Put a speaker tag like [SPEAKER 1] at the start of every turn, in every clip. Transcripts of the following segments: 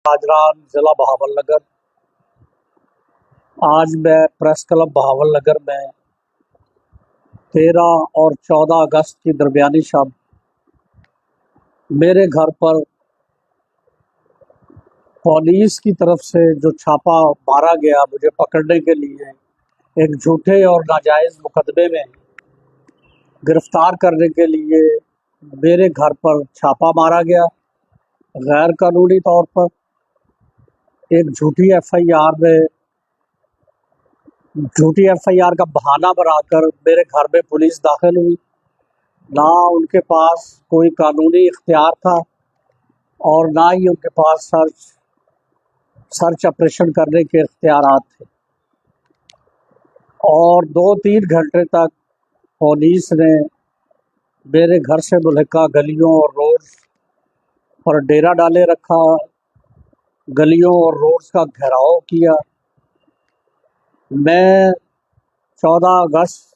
[SPEAKER 1] हाजरान ज़िला बहावल नगर। आज मैं प्रेस क्लब बहावल नगर में 13 और 14 अगस्त की दरमियानी शाम मेरे घर पर पुलिस की तरफ से जो छापा मारा गया मुझे पकड़ने के लिए, एक झूठे और नाजायज़ मुकदमे में गिरफ्तार करने के लिए मेरे घर पर छापा मारा गया। गैर कानूनी तौर पर एक झूठी एफआईआर का बहाना बनाकर मेरे घर में पुलिस दाखिल हुई। ना उनके पास कोई कानूनी इख्तियार था और ना ही उनके पास सर्च ऑपरेशन करने के इख्तियारात थे। और 2-3 घंटे तक पुलिस ने मेरे घर से मुल्हिका गलियों और रोड्स पर डेरा डाले रखा, गलियों और रोड्स का घेराव किया। मैं 14 अगस्त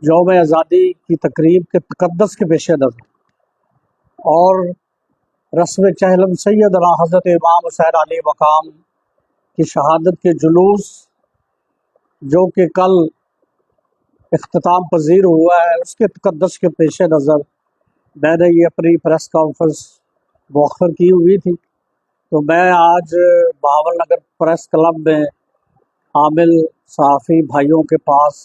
[SPEAKER 1] यौम आज़ादी की तकरीब के तक़द्दुस के पेश नज़र और रस्म चहलम सैयदना हज़रत इमाम हुसैन अली मकाम की शहादत के जुलूस जो कि कल इख्तिताम पजीर हुआ है, उसके तक़द्दुस के पेश नज़र मैंने ये अपनी प्रेस कॉन्फ्रेंस मुअख्खर की हुई थी। तो मैं आज बहावल नगर प्रेस क्लब में आमिल सहाफ़ी भाइयों के पास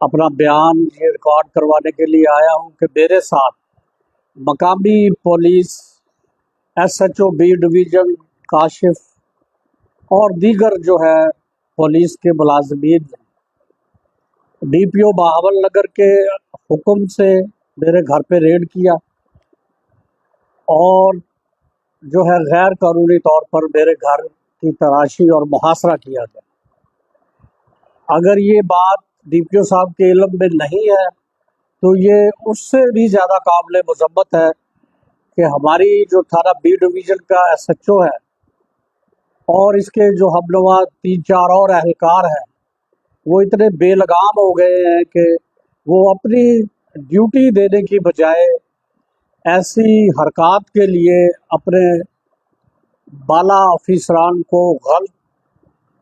[SPEAKER 1] अपना बयान ये रिकॉर्ड करवाने के लिए आया हूँ कि मेरे साथ मकामी police, SHO B division, Kashif और दीगर जो है पुलिस के मुलाज़मीन DPO बहावल नगर के हुक्म से मेरे घर पे रेड किया और जो है गैर कानूनी तौर पर मेरे घर की तलाशी और मुहासरा किया गया। अगर ये बात DPO साहब के इल्म में नहीं है तो ये उससे भी ज़्यादा काबिल मज़म्मत है कि हमारी जो थाना बी डिवीज़न का SHO है और इसके जो हमनुमा 3-4 और एहलकार हैं वो इतने बेलगाम हो गए हैं कि वो अपनी ड्यूटी देने की बजाय ऐसी हरकत के लिए अपने बाला ऑफिसरान को गलत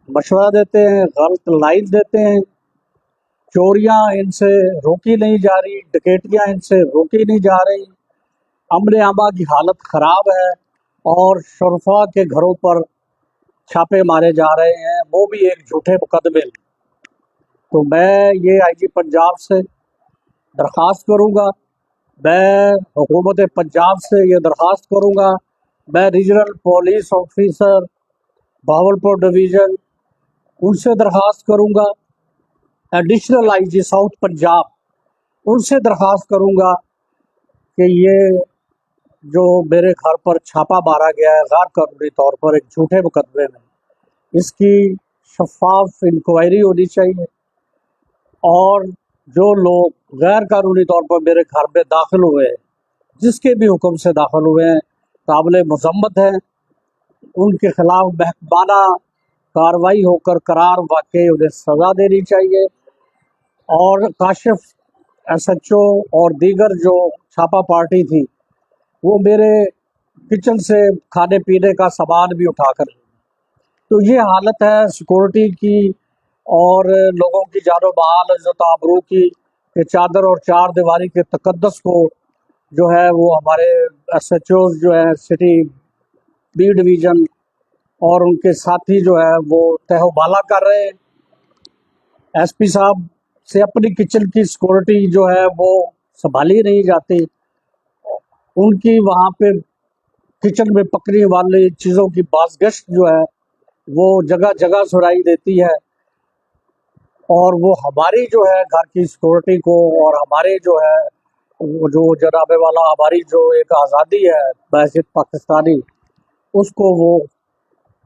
[SPEAKER 1] मशवरा देते हैं, गलत लाइन देते हैं। चोरियां इनसे रोकी नहीं जा रही, डकैतियां इनसे रोकी नहीं जा रही, अमन आमा की हालत ख़राब है और शुरफा के घरों पर छापे मारे जा रहे हैं, वो भी एक झूठे मुकदमे में। तो मैं ये IG पंजाब से दरख्वास्त करूँगा, मैं हुकूमत पंजाब से ये दरख्वास्त करूँगा, मैं regional police officer Bahawalpur division उनसे दरख्वास्त करूँगा, एडिशनल IG साउथ पंजाब उनसे दरख्वास्त करूँगा कि ये जो मेरे घर पर छापा मारा गया है गैर कानूनी तौर पर एक झूठे मुकदमे में, इसकी शफाफ इंक्वायरी होनी चाहिए और जो लोग गैर कानूनी तौर पर मेरे घर में दाखिल हुए हैं, जिसके भी हुक्म से दाखिल हुए हैं, काबिल मज़म्मत हैं, उनके खिलाफ महकमाना कार्रवाई होकर करार वाकई उन्हें सज़ा देनी चाहिए। और काशिफ, SHO और दीगर जो छापा पार्टी थी वो मेरे किचन से खाने पीने का सामान भी उठाकर, तो ये हालत है सिक्योरिटी की और लोगों की जानो माल इज़्ज़त आबरू की कि चादर और चार दीवारी के तक़द्दुस को जो है वो हमारे SHOs जो है सिटी बी डिवीज़न और उनके साथी जो है वो तहवाला कर रहे हैं। SP साहब से अपनी किचन की सिक्योरिटी जो है वो संभाली नहीं जाती, उनकी वहाँ पे किचन में पकने वाली चीज़ों की बाज़गश्त जो है वो जगह जगह सुनाई देती है और वो हमारी जो है घर की सिक्योरिटी को और हमारे जो है वो जो जनाबे वाला हमारी जो एक आज़ादी है बहसीत पाकिस्तानी, उसको वो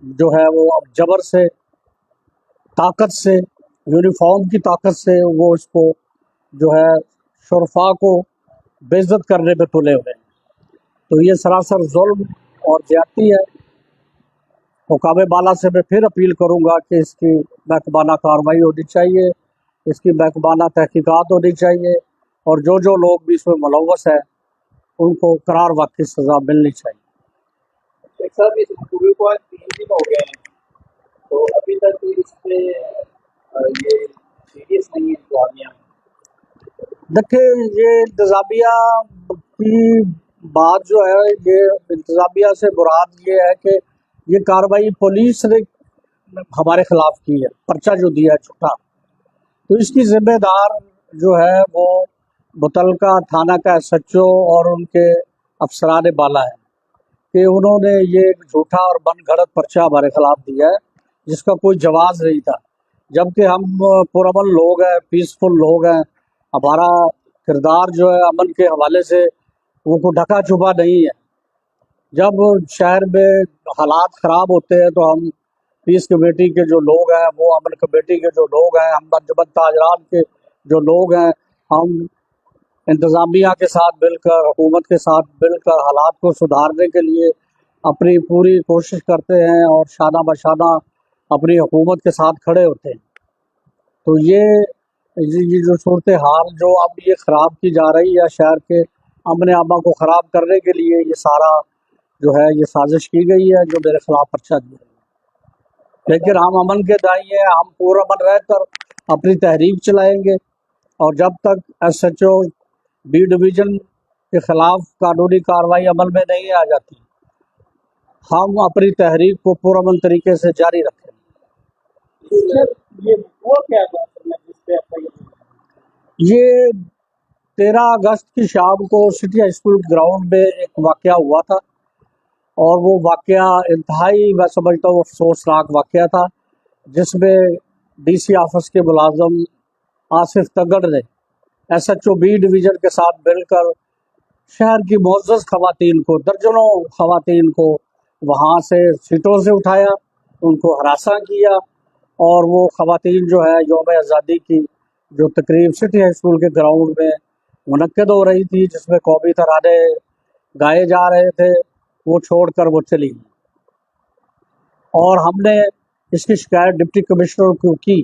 [SPEAKER 1] जो है वो अब जबर से, ताकत से, यूनिफॉर्म की ताकत से वो इसको जो है शुरफा को बेइज्जत करने पे तुले हुए हैं। तो ये सरासर जुल्म और ज़्यादती है। हुकाम बाला से मैं फिर अपील करूँगा कि इसकी महकमाना कार्रवाई होनी चाहिए, इसकी महकमाना तहकीकात होनी चाहिए और जो लोग भी इसमें मुलव्वस हैं उनको करार वाक़ई सज़ा मिलनी चाहिए।
[SPEAKER 2] ایک صاحب اس مووی کو آج 3 دن ہو گئے ہیں تو ابھی تک اس پہ یہ سیریس نہیں ہے انتظامیہ.
[SPEAKER 1] دیکھیں یہ انتظامیہ کی بات جو ہے، یہ انتظامیہ سے مراد یہ ہے کہ یہ کارروائی پولیس نے ہمارے خلاف کی ہے، پرچہ جو دیا ہے چھوٹا، تو اس کی ذمہ دار جو ہے وہ متعلقہ تھانہ کا ایس ایچ او اور ان کے افسران بالا ہے کہ انہوں نے یہ جھوٹا اور من گھڑت پرچہ ہمارے خلاف دیا ہے جس کا کوئی جواز نہیں تھا، جبکہ ہم پرامن لوگ ہیں، پیسفل لوگ ہیں. ہمارا کردار جو ہے امن کے حوالے سے وہ کو ڈھکا چھپا نہیں ہے. جب شہر میں حالات خراب ہوتے ہیں تو ہم پیس کمیٹی کے جو لوگ ہیں، وہ امن کمیٹی کے جو لوگ ہیں، ہم انجمن تاجران کے جو لوگ ہیں، ہم انتظامیہ کے ساتھ مل کر، حکومت کے ساتھ مل کر حالات کو سدھارنے کے لیے اپنی پوری کوشش کرتے ہیں اور شانہ بشانہ اپنی حکومت کے ساتھ کھڑے ہوتے ہیں. تو یہ جو صورتحال جو اب یہ خراب کی جا رہی ہے شہر کے امن عامہ کو خراب کرنے کے لیے، یہ سارا جو ہے یہ سازش کی گئی ہے جو میرے خلاف پرچہ دیا ہے. لیکن ہم امن کے دائی ہیں، ہم پورا امن رہ کر اپنی تحریک چلائیں گے، اور جب تک S H O B division کے خلاف قانونی کارروائی عمل میں نہیں آ جاتی، ہم اپنی تحریک کو پرامن طریقے سے جاری رکھیں گے.
[SPEAKER 2] سر یہ ہوا کیا تھا اصل میں جس پہ ایف آئی آر؟
[SPEAKER 1] یہ 13 اگست کی شام کو سٹی ہائی اسکول گراؤنڈ میں ایک واقعہ ہوا تھا، اور وہ واقعہ انتہائی میں سمجھتا ہوں افسوسناک واقعہ تھا، جس میں ڈی سی آفس کے ملازم آصف تگڑ نے S H O B division کے ساتھ مل کر شہر کی معزز خواتین کو، درجنوں خواتین کو وہاں سے سیٹوں سے اٹھایا، ان کو ہراساں کیا، اور وہ خواتین جو ہے یوم آزادی کی جو تقریب سٹی ہائی اسکول کے گراؤنڈ میں منعقد ہو رہی تھی جس میں قومی ترانے گائے جا رہے تھے، وہ چھوڑ کر وہ چلی. اور ہم نے اس کی شکایت ڈپٹی کمشنر کو کی،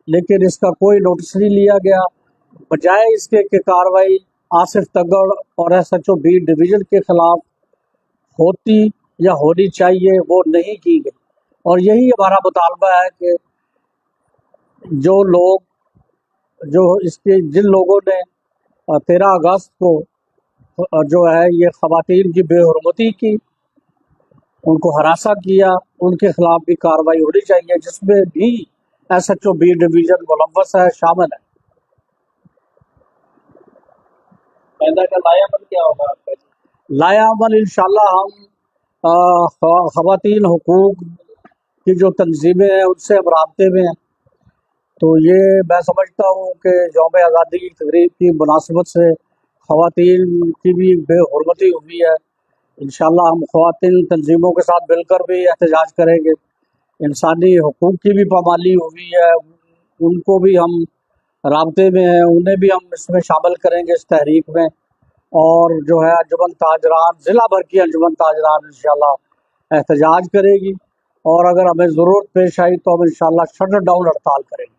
[SPEAKER 1] لیکن اس کا کوئی نوٹس نہیں لیا گیا. بجائے اس کے کہ کارروائی آصف تگڑ اور S H O B division کے خلاف ہوتی یا ہونی چاہیے، وہ نہیں کی گئی. اور یہی ہمارا مطالبہ ہے کہ جن لوگوں نے 13 اگست کو جو ہے یہ خواتین کی بے حرمتی کی، ان کو ہراساں کیا، ان کے خلاف بھی کارروائی ہونی چاہیے، جس میں بھی S H O B division ملوث ہے، شامل ہے.
[SPEAKER 2] پیدا کا لایا عمل کیا ہوگا آپ کا؟
[SPEAKER 1] لایا عمل انشاءاللہ ہم خواتین حقوق کی جو تنظیمیں ہیں ان سے ہم رابطے میں ہیں. تو یہ میں سمجھتا ہوں کہ یوم آزادی کی تقریب کی مناسبت سے خواتین کی بھی بے حرمتی ہوئی ہے. انشاءاللہ ہم خواتین تنظیموں کے ساتھ مل کر بھی احتجاج کریں گے. انسانی حقوق کی بھی پامالی ہوئی ہے، ان کو بھی ہم رابطے میں ہیں، انہیں بھی ہم اس میں شامل کریں گے اس تحریک میں. اور جو ہے انجمن تاجران، ضلع بھر کی انجمن تاجران انشاءاللہ احتجاج کرے گی، اور اگر ہمیں ضرورت پیش آئی تو ہم انشاءاللہ شٹ ڈاؤن ہڑتال کریں گے.